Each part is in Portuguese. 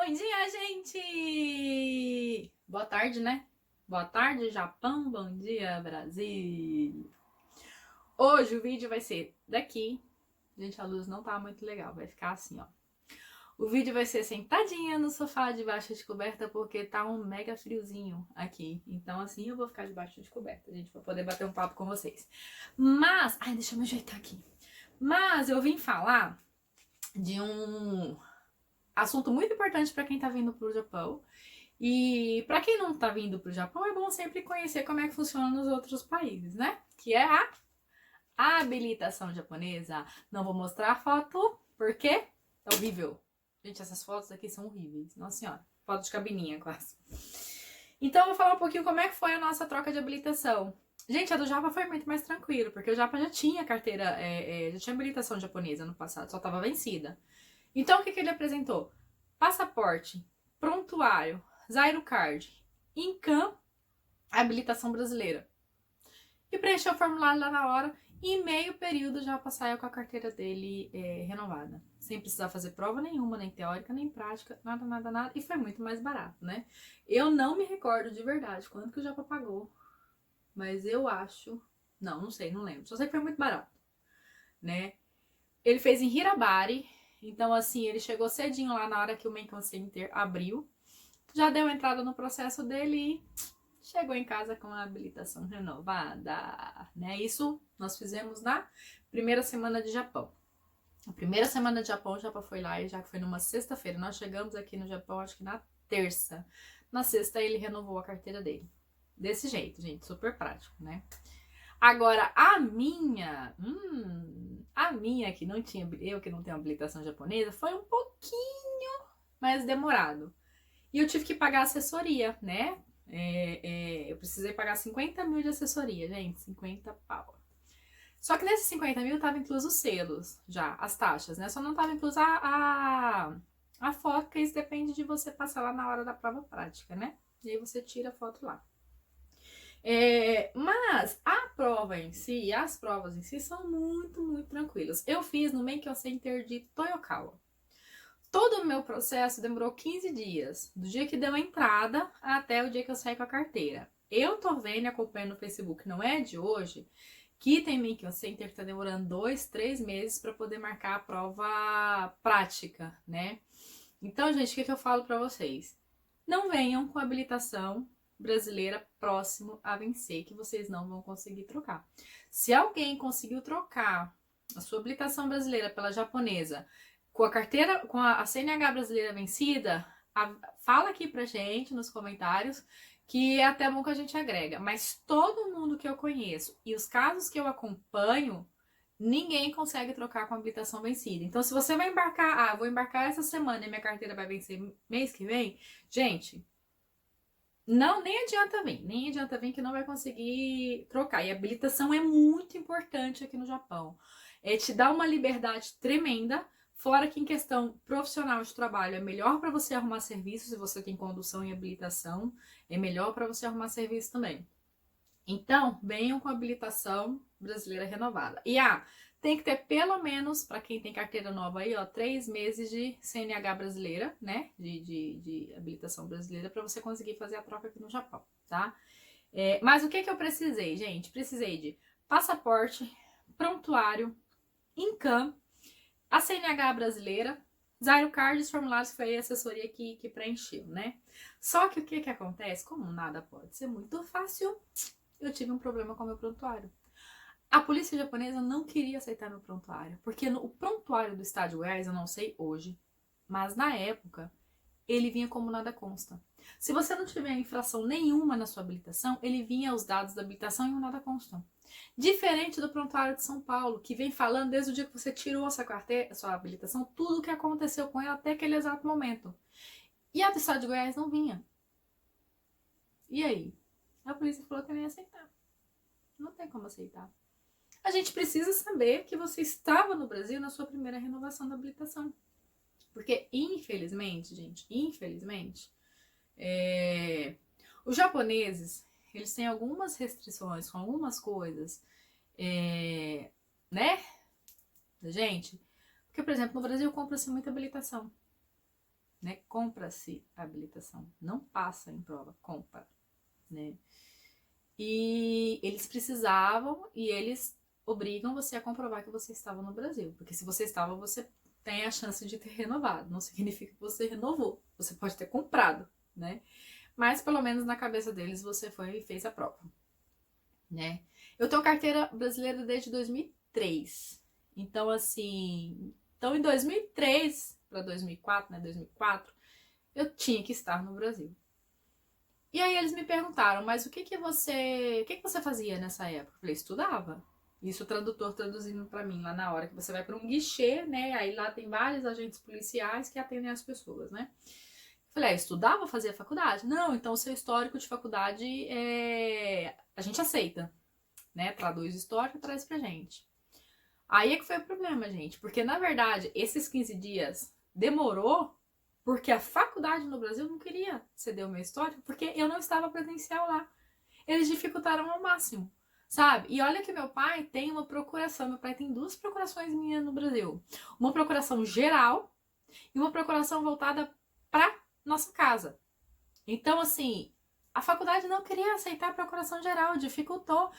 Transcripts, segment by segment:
Bom dia, gente! Boa tarde, né? Boa tarde, Japão. Bom dia, Brasil. Hoje o vídeo vai ser daqui. Gente, a luz não tá muito legal. Vai ficar assim, ó. O vídeo vai ser sentadinha no sofá debaixo de coberta porque tá um mega friozinho aqui. Então assim eu vou ficar debaixo de coberta, gente, pra poder bater um papo com vocês. Mas... Ai, deixa eu me ajeitar aqui. Mas eu vim falar de um assunto muito importante para quem tá vindo pro Japão. E para quem não tá vindo pro Japão, é bom sempre conhecer como é que funciona nos outros países, né? Que é a habilitação japonesa. Não vou mostrar a foto, porque é horrível. Gente, essas fotos aqui são horríveis. Nossa senhora, foto de cabininha quase. Então eu vou falar um pouquinho como é que foi a nossa troca de habilitação. Gente, a do Japa foi muito mais tranquilo, porque o Japa já tinha carteira, já tinha habilitação japonesa no passado, só tava vencida. Então o que ele apresentou? Passaporte, prontuário, Zairocard, INCAM, habilitação brasileira. E preencheu o formulário lá na hora e em meio período já saiu com a carteira dele renovada. Sem precisar fazer prova nenhuma, nem teórica, nem prática, nada. E foi muito mais barato, né? Eu não me recordo de verdade quanto que o Japa pagou, mas eu acho... Não sei, não lembro. Só sei que foi muito barato, né? Ele fez em Hirabari, então assim, ele chegou cedinho lá na hora que o Menkan Center abriu. Já deu entrada no processo dele e chegou em casa com a habilitação renovada, né? Isso nós fizemos na primeira semana de Japão. A primeira semana de Japão, o Japão foi lá e já foi numa sexta-feira. Nós chegamos aqui no Japão, acho que na terça. Na sexta ele renovou a carteira dele. Desse jeito, gente, super prático, né? Agora, a minha que não tinha, eu que não tenho habilitação japonesa, foi um pouquinho mais demorado. E eu tive que pagar assessoria, né? Eu precisei pagar 50 mil de assessoria, gente, 50 pau. Só que nesses 50 mil tava incluso os selos, já, as taxas, né? Só não tava inclusa a foto, que isso depende de você passar lá na hora da prova prática, né? E aí você tira a foto lá. Mas a prova em si, as provas em si são muito tranquilas. Eu fiz no Menkan Center de Toyokawa. Todo o meu processo demorou 15 dias, do dia que deu a entrada até o dia que eu saí com a carteira. Eu tô vendo e acompanhando no Facebook, não é de hoje, que tem Menkan Center que tá demorando 2, 3 meses para poder marcar a prova prática, né? Então, gente, o que eu falo para vocês? Não venham com habilitação brasileira próximo a vencer, que vocês não vão conseguir trocar. Se alguém conseguiu trocar a sua habilitação brasileira pela japonesa com a carteira, com a CNH brasileira vencida, fala aqui pra gente nos comentários, que é até bom que a gente agrega. Mas todo mundo que eu conheço e os casos que eu acompanho, ninguém consegue trocar com a habilitação vencida. Então, se você vai embarcar, vou embarcar essa semana e minha carteira vai vencer mês que vem, gente, não, nem adianta vir que não vai conseguir trocar. E a habilitação é muito importante aqui no Japão. Te dá uma liberdade tremenda. Fora que em questão profissional de trabalho é melhor para você arrumar serviço, se você tem condução e habilitação, é melhor para você arrumar serviço também. Então, venham com a habilitação brasileira renovada. E tem que ter pelo menos, para quem tem carteira nova aí, 3 meses de CNH brasileira, né? De habilitação brasileira, para você conseguir fazer a troca aqui no Japão, tá? Mas o que eu precisei, gente? Precisei de passaporte, prontuário, INCAM, a CNH brasileira, Zairocard, os formulários que foi a assessoria que preencheu, né? Só que o que acontece? Como nada pode ser muito fácil, eu tive um problema com o meu prontuário. A polícia japonesa não queria aceitar meu prontuário, porque o prontuário do Estádio Goiás, eu não sei hoje, mas na época, ele vinha como nada consta. Se você não tiver infração nenhuma na sua habilitação, ele vinha os dados da habilitação e o nada consta. Diferente do prontuário de São Paulo, que vem falando desde o dia que você tirou a sua habilitação, tudo o que aconteceu com ela até aquele exato momento. E a do Estado de Goiás não vinha. E aí? A polícia falou que não ia aceitar. Não tem como aceitar. A gente precisa saber que você estava no Brasil na sua primeira renovação da habilitação. Porque, infelizmente, gente, os japoneses, eles têm algumas restrições com algumas coisas, né, gente? Porque, por exemplo, no Brasil compra-se muita habilitação. né? Compra-se a habilitação, não passa em prova, compra, né? E eles precisavam e eles obrigam você a comprovar que você estava no Brasil, porque se você estava, você tem a chance de ter renovado, não significa que você renovou, você pode ter comprado, né? Mas pelo menos na cabeça deles você foi e fez a prova, né? Eu tenho carteira brasileira desde 2003. Então assim, então em 2003 para 2004, né, 2004, eu tinha que estar no Brasil. E aí eles me perguntaram, mas o que você fazia nessa época? Eu falei, estudava. Isso o tradutor traduzindo para mim lá na hora que você vai para um guichê, né? Aí lá tem vários agentes policiais que atendem as pessoas, né? Eu falei, estudava, fazia faculdade? Não, então o seu histórico de faculdade a gente aceita, né? Traduz o histórico e traz pra gente. Aí é que foi o problema, gente, porque na verdade esses 15 dias demorou porque a faculdade no Brasil não queria ceder o meu histórico porque eu não estava presencial lá. Eles dificultaram ao máximo, sabe? E olha que meu pai tem uma procuração, meu pai tem 2 procurações minhas no Brasil. Uma procuração geral e uma procuração voltada para nossa casa. Então, assim, a faculdade não queria aceitar a procuração geral, dificultou.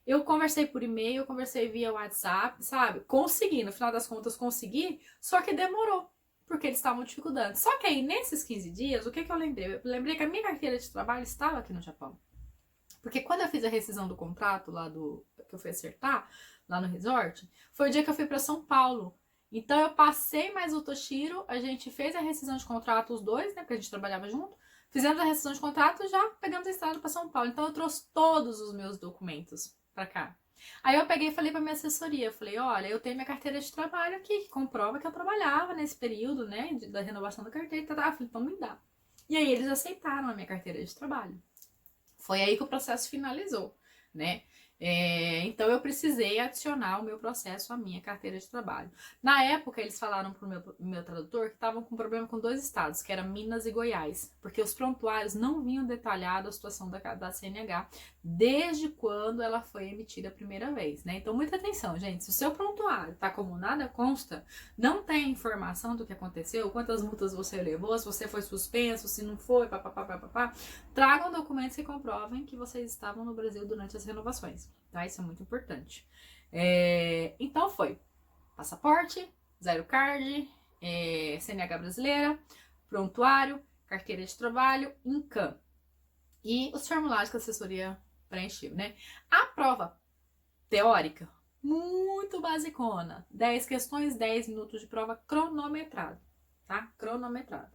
Eu conversei por e-mail, eu conversei via WhatsApp, sabe? Consegui, no final das contas consegui, só que demorou, porque eles estavam dificultando. Só que aí, nesses 15 dias, o que eu lembrei? Eu lembrei que a minha carteira de trabalho estava aqui no Japão. Porque quando eu fiz a rescisão do contrato lá que eu fui acertar, lá no resort, foi o dia que eu fui para São Paulo. Então eu passei mais o Toshiro, a gente fez a rescisão de contrato os dois, né? Porque a gente trabalhava junto. Fizemos a rescisão de contrato e já pegamos a estrada para São Paulo. Então eu trouxe todos os meus documentos para cá. Aí eu peguei e falei pra minha assessoria, eu falei, olha, eu tenho minha carteira de trabalho aqui, que comprova que eu trabalhava nesse período, né, da renovação da carteira, tá? Eu falei, então me dá. E aí eles aceitaram a minha carteira de trabalho. Foi aí que o processo finalizou, né? Então eu precisei adicionar o meu processo à minha carteira de trabalho. Na época eles falaram pro meu tradutor que estavam com problema com 2 estados, que era Minas e Goiás, porque os prontuários não vinham detalhado a situação da CNH desde quando ela foi emitida a primeira vez, né? Então muita atenção, gente. Se o seu prontuário tá como nada consta, não tem informação do que aconteceu, quantas multas você levou, se você foi suspenso, se não foi, papapá, tragam documentos que comprovem que vocês estavam no Brasil durante as renovações, tá? Isso é muito importante. Então foi passaporte, zero card, CNH brasileira, prontuário, carteira de trabalho, INCAM e os formulários que a assessoria preencheu, né? A prova teórica, muito basicona, 10 questões, 10 minutos de prova cronometrado, tá? Cronometrado.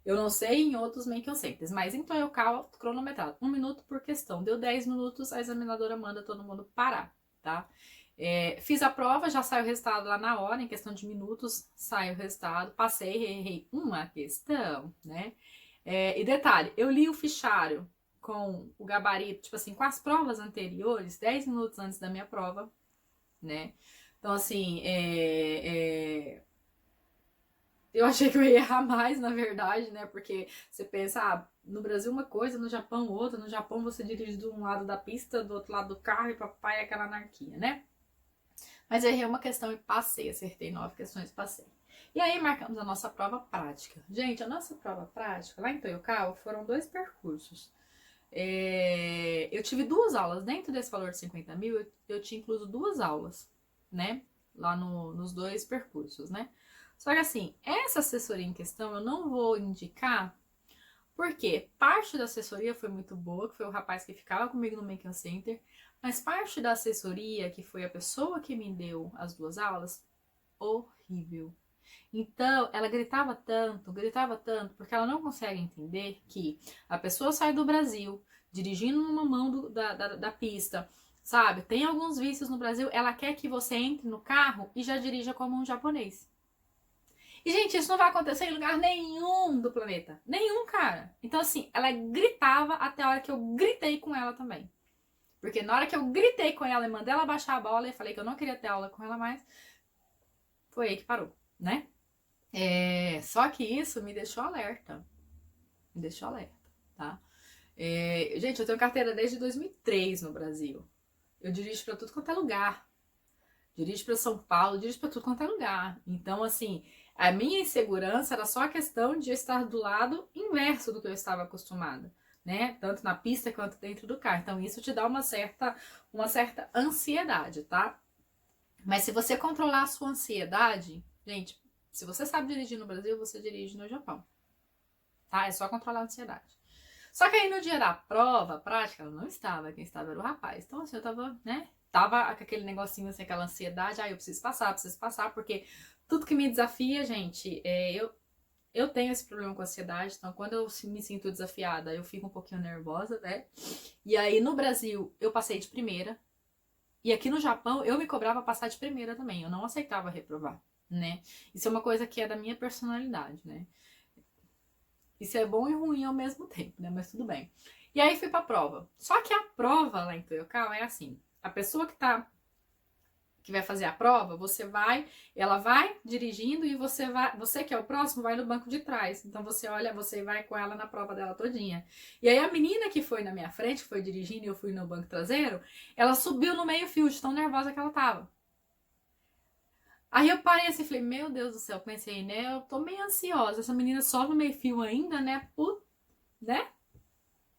Eu não sei em outros Menkyo Centers, mas em Toyokawa, cronometrado. 1 minuto por questão. Deu 10 minutos, a examinadora manda todo mundo parar, tá? Fiz a prova, já saiu o resultado lá na hora, em questão de minutos, sai o resultado. Passei, errei uma questão, né? E detalhe, eu li o fichário com o gabarito, tipo assim, com as provas anteriores, 10 minutos antes da minha prova, né? Então, assim, eu achei que eu ia errar mais, na verdade, né? Porque você pensa, no Brasil uma coisa, no Japão outra. No Japão você dirige de um lado da pista, do outro lado do carro e papai é aquela anarquia, né? Mas eu errei uma questão e passei, acertei 9 questões e passei. E aí marcamos a nossa prova prática. Gente, a nossa prova prática, lá em Toyokawa, foram 2 percursos. Eu tive 2 aulas, dentro desse valor de 50 mil, eu tinha incluso 2 aulas, né? Lá nos 2 percursos, né? Só que assim, essa assessoria em questão eu não vou indicar, porque parte da assessoria foi muito boa, que foi o rapaz que ficava comigo no Menkyo Center, mas parte da assessoria, que foi a pessoa que me deu as 2 aulas, horrível. Então, ela gritava tanto, porque ela não consegue entender que a pessoa sai do Brasil, dirigindo numa mão da pista, sabe? Tem alguns vícios no Brasil, ela quer que você entre no carro e já dirija como um japonês. E, gente, isso não vai acontecer em lugar nenhum do planeta. Nenhum, cara. Então, assim, ela gritava até a hora que eu gritei com ela também. Porque na hora que eu gritei com ela e mandei ela baixar a bola e falei que eu não queria ter aula com ela mais, foi aí que parou, né? Só que isso me deixou alerta. Me deixou alerta, tá? Gente, eu tenho carteira desde 2003 no Brasil. Eu dirijo pra tudo quanto é lugar. Dirijo pra São Paulo, dirijo pra tudo quanto é lugar. Então, assim, A minha insegurança era só a questão de eu estar do lado inverso do que eu estava acostumada, né? Tanto na pista quanto dentro do carro. Então isso te dá uma certa ansiedade, tá? Mas se você controlar a sua ansiedade, gente, se você sabe dirigir no Brasil, você dirige no Japão, tá? É só controlar a ansiedade. Só que aí no dia da prova prática, ela não estava, quem estava era o rapaz. Então assim, eu tava, né? Tava com aquele negocinho assim, aquela ansiedade, eu preciso passar, porque tudo que me desafia, gente, eu tenho esse problema com ansiedade, então quando eu me sinto desafiada, eu fico um pouquinho nervosa, né? E aí no Brasil, eu passei de primeira, e aqui no Japão, eu me cobrava passar de primeira também, eu não aceitava reprovar, né? Isso é uma coisa que é da minha personalidade, né? Isso é bom e ruim ao mesmo tempo, né? Mas tudo bem. E aí fui pra prova. Só que a prova lá em Toyokawa é assim, a pessoa que vai fazer a prova, ela vai dirigindo e você que é o próximo vai no banco de trás. Então você olha, você vai com ela na prova dela todinha. E aí a menina que foi na minha frente, que foi dirigindo e eu fui no banco traseiro, ela subiu no meio-fio de tão nervosa que ela tava. Aí eu parei assim e falei, meu Deus do céu, pensei, né, eu tô meio ansiosa, essa menina sobe no meio-fio ainda, né, né?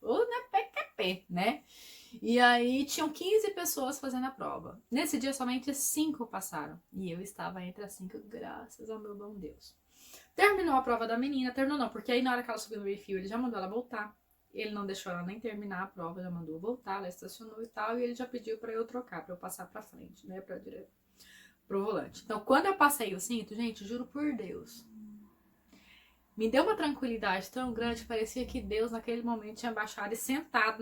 Né, PQP, né? E aí tinham 15 pessoas fazendo a prova. Nesse dia somente 5 passaram. E eu estava entre as 5, graças ao meu bom Deus. Terminou a prova da menina, terminou não, porque aí na hora que ela subiu no meio-fio, ele já mandou ela voltar. Ele não deixou ela nem terminar a prova, já mandou voltar, ela estacionou e tal, e ele já pediu para eu trocar, para eu passar para frente, né, pro volante. Então, quando eu passei o cinto, gente, juro por Deus, me deu uma tranquilidade tão grande que parecia que Deus naquele momento tinha baixado e sentado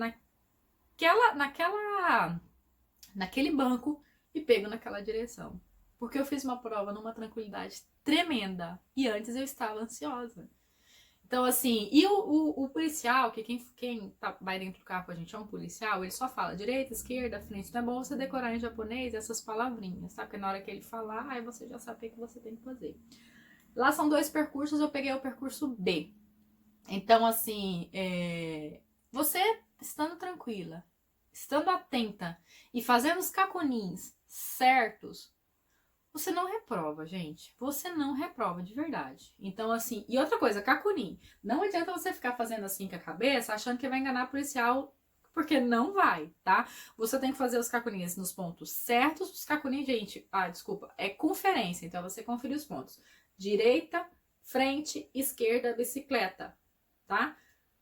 naquele banco e pego naquela direção. Porque eu fiz uma prova numa tranquilidade tremenda e antes eu estava ansiosa. Então, assim, e o policial, que vai dentro do carro com a gente é um policial, ele só fala direita, esquerda, frente. Então é bom você decorar em japonês essas palavrinhas, tá? Porque na hora que ele falar, aí você já sabe o que você tem que fazer. Lá são 2 percursos, eu peguei o percurso B. Então, assim, você estando tranquila, estando atenta e fazendo os caconins certos, você não reprova, gente. Você não reprova de verdade. Então, assim, e outra coisa, cacunim. Não adianta você ficar fazendo assim com a cabeça, achando que vai enganar o policial, porque não vai, tá? Você tem que fazer os cacunins nos pontos certos. Os cacunins, gente, desculpa, é conferência. Então, você conferir os pontos. Direita, frente, esquerda, bicicleta, tá?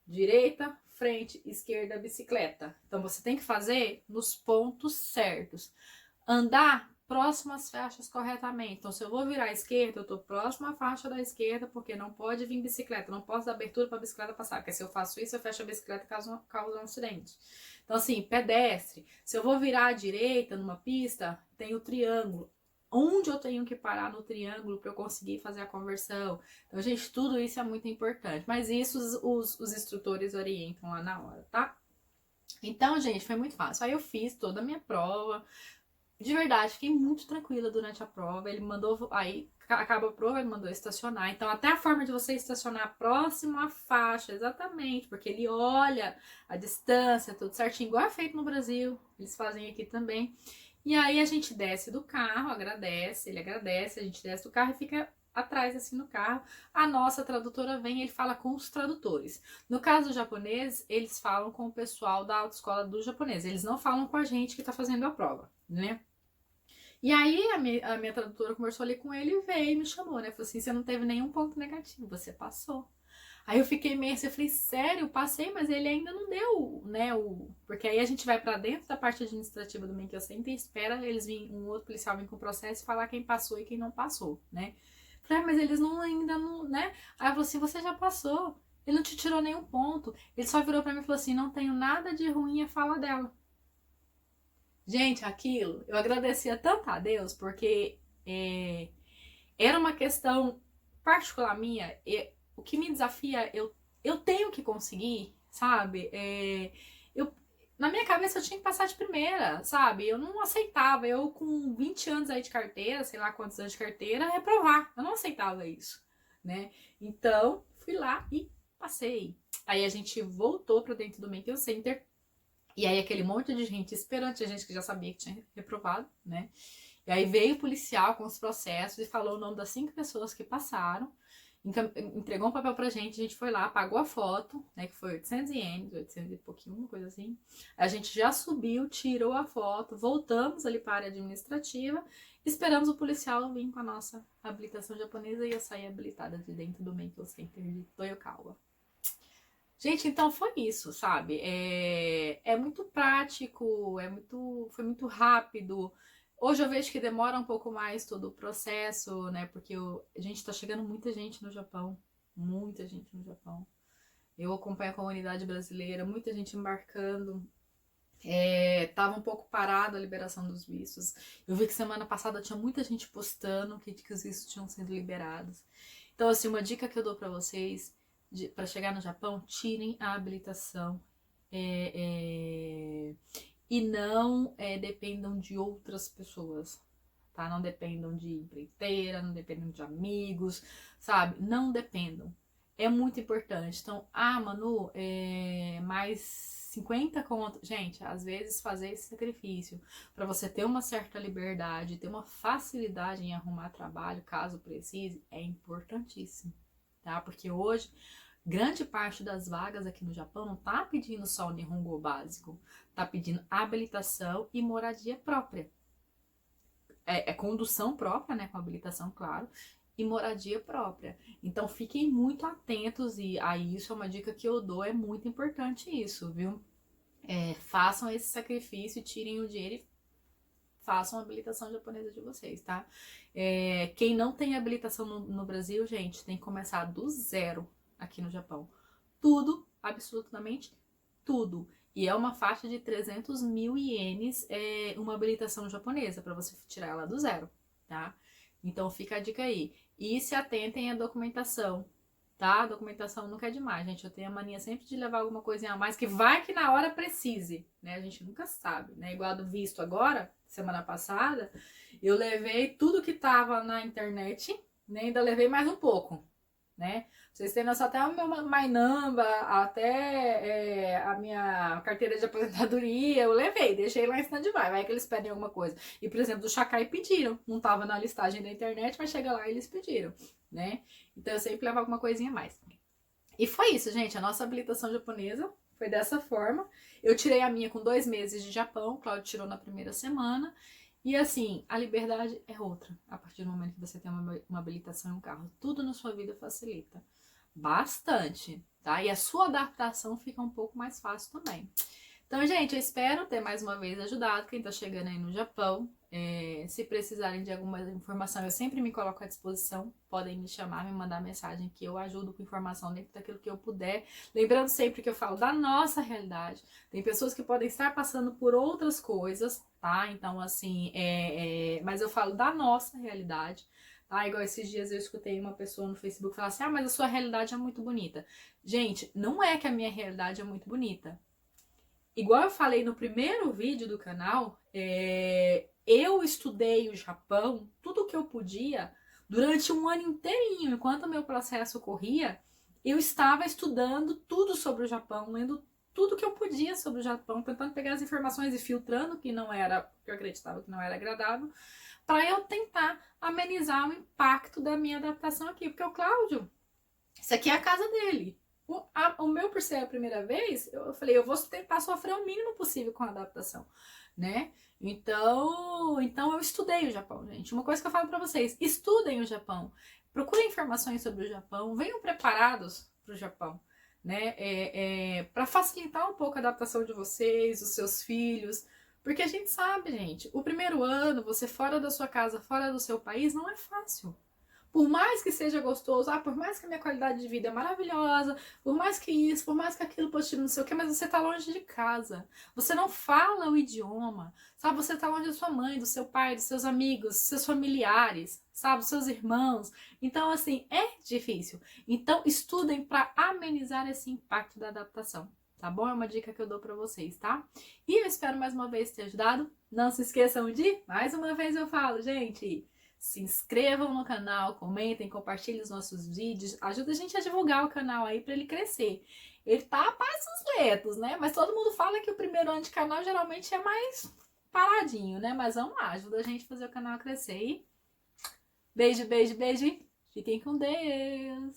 Direita, frente, esquerda, bicicleta. Então, você tem que fazer nos pontos certos. Andar próximo às faixas corretamente. Então, se eu vou virar à esquerda, eu tô próximo à faixa da esquerda, porque não pode vir bicicleta, não posso dar abertura para a bicicleta passar, porque se eu faço isso, eu fecho a bicicleta e causa um acidente. Então, assim, pedestre. Se eu vou virar à direita numa pista, tem o triângulo. Onde eu tenho que parar no triângulo para eu conseguir fazer a conversão? Então, gente, tudo isso é muito importante. Mas isso os instrutores orientam lá na hora, tá? Então, gente, foi muito fácil. Aí eu fiz toda a minha prova. De verdade, fiquei muito tranquila durante a prova. Ele mandou, aí acaba a prova, ele mandou estacionar. Então, até a forma de você estacionar próximo à faixa, exatamente, porque ele olha a distância, tudo certinho, igual é feito no Brasil. Eles fazem aqui também. E aí a gente desce do carro, agradece, ele agradece, a gente desce do carro e fica atrás assim no carro. A nossa tradutora vem e ele fala com os tradutores. No caso do japonês, eles falam com o pessoal da autoescola do japonês. Eles não falam com a gente que tá fazendo a prova, né? E aí a minha tradutora conversou ali com ele e veio e me chamou, né? Falou assim, você não teve nenhum ponto negativo, você passou. Aí eu fiquei meio assim, eu falei, sério, passei, mas ele ainda não deu, né? Porque aí a gente vai pra dentro da parte administrativa do Menkyo Center e espera eles virem, um outro policial vir com o processo e falar quem passou e quem não passou, né? Falei, mas eles ainda não, né? Aí ela falou assim, você já passou, ele não te tirou nenhum ponto. Ele só virou pra mim e falou assim, não tenho nada de ruim a falar dela. Gente, aquilo, eu agradecia tanto a Deus, porque era uma questão particular minha, o que me desafia, eu tenho que conseguir, sabe? Na minha cabeça eu tinha que passar de primeira, sabe? Eu não aceitava, eu com 20 anos aí de carteira, sei lá quantos anos de carteira, reprovar, eu não aceitava isso, né? Então, fui lá e passei. Aí a gente voltou para dentro do Menkyo Center, e aí aquele monte de gente esperando, tinha gente que já sabia que tinha reprovado, né? E aí veio o policial com os processos e falou o nome das 5 pessoas que passaram, entregou um papel pra gente, a gente foi lá, pagou a foto, né, que foi 800 ienes, 800 e pouquinho, uma coisa assim. A gente já subiu, tirou a foto, voltamos ali para a área administrativa, esperamos o policial vir com a nossa habilitação japonesa e eu saí habilitada de dentro do Menkyo Center de Toyokawa. Gente, então foi isso, sabe? É muito prático, foi muito rápido. Hoje eu vejo que demora um pouco mais todo o processo, né? Porque gente, tá chegando muita gente no Japão. Muita gente no Japão. Eu acompanho a comunidade brasileira, muita gente embarcando. Tava um pouco parado a liberação dos vistos. Eu vi que semana passada tinha muita gente postando que os vistos tinham sido liberados. Então, assim, uma dica que eu dou pra vocês para chegar no Japão, tirem a habilitação e não dependam de outras pessoas, tá? Não dependam de empreiteira, não dependam de amigos, sabe? Não dependam. É muito importante. Então, Manu, mais 50 conto. Gente, às vezes fazer esse sacrifício para você ter uma certa liberdade, ter uma facilidade em arrumar trabalho, caso precise, é importantíssimo, tá? Porque hoje grande parte das vagas aqui no Japão não tá pedindo só o Nihongo básico, tá pedindo habilitação e moradia própria. Condução própria, né, com habilitação, claro, e moradia própria. Então fiquem muito atentos e aí isso é uma dica que eu dou, é muito importante isso, viu? Façam esse sacrifício, tirem o dinheiro e façam a habilitação japonesa de vocês, tá? Quem não tem habilitação no Brasil, gente, tem que começar do zero aqui no Japão. Tudo, absolutamente tudo. E é uma faixa de 300 mil ienes, uma habilitação japonesa, para você tirar ela do zero, tá? Então fica a dica aí. E se atentem à documentação, tá? A documentação nunca é demais, gente. Eu tenho a mania sempre de levar alguma coisinha a mais, que vai que na hora precise, né? A gente nunca sabe, né? Igual do visto agora, semana passada, eu levei tudo que tava na internet, né? Ainda levei mais um pouco, né? Vocês têm noção, até o meu MyNamba, até a minha carteira de aposentadoria, eu levei, deixei lá em stand-by, vai que eles pedem alguma coisa. E, por exemplo, do Shakai pediram, não tava na listagem da internet, mas chega lá e eles pediram, né? Então eu sempre levo alguma coisinha a mais. E foi isso, gente, a nossa habilitação japonesa foi dessa forma. Eu tirei a minha com 2 meses de Japão, o Claudio tirou na primeira semana. E assim, a liberdade é outra. A partir do momento que você tem uma habilitação em um carro, tudo na sua vida facilita bastante, tá? E a sua adaptação fica um pouco mais fácil também. Então, gente, eu espero ter mais uma vez ajudado quem tá chegando aí no Japão. Se precisarem de alguma informação, eu sempre me coloco à disposição. Podem me chamar, me mandar mensagem que eu ajudo com informação dentro daquilo que eu puder. Lembrando sempre que eu falo da nossa realidade. Tem pessoas que podem estar passando por outras coisas, tá? Então, assim, mas eu falo da nossa realidade. Igual esses dias eu escutei uma pessoa no Facebook falar assim, mas a sua realidade é muito bonita. Gente, não é que a minha realidade é muito bonita. Igual eu falei no primeiro vídeo do canal, eu estudei o Japão, tudo que eu podia, durante um ano inteirinho, enquanto o meu processo corria, eu estava estudando tudo sobre o Japão, lendo tudo que eu podia sobre o Japão, tentando pegar as informações e filtrando que eu acreditava que não era agradável, para eu tentar amenizar o impacto da minha adaptação aqui. Porque o Cláudio, isso aqui é a casa dele. O meu, por ser a primeira vez, eu falei, eu vou tentar sofrer o mínimo possível com a adaptação, né? Então eu estudei o Japão, gente. Uma coisa que eu falo para vocês, estudem o Japão. Procurem informações sobre o Japão, venham preparados para o Japão, né? Para facilitar um pouco a adaptação de vocês, dos seus filhos. Porque a gente sabe, gente, o primeiro ano, você fora da sua casa, fora do seu país, não é fácil. Por mais que seja gostoso, por mais que a minha qualidade de vida é maravilhosa, por mais que isso, por mais que aquilo positivo, não sei o que, mas você tá longe de casa. Você não fala o idioma, sabe? Você tá longe da sua mãe, do seu pai, dos seus amigos, dos seus familiares, sabe? Dos seus irmãos. Então, assim, é difícil. Então, estudem para amenizar esse impacto da adaptação. Tá bom? É uma dica que eu dou pra vocês, tá? E eu espero mais uma vez ter ajudado. Não se esqueçam de, mais uma vez eu falo, gente, se inscrevam no canal, comentem, compartilhem os nossos vídeos. Ajuda a gente a divulgar o canal aí pra ele crescer. Ele tá a passos lentos, né? Mas todo mundo fala que o primeiro ano de canal geralmente é mais paradinho, né? Mas vamos lá, ajuda a gente a fazer o canal crescer. E beijo, beijo, beijo. Fiquem com Deus.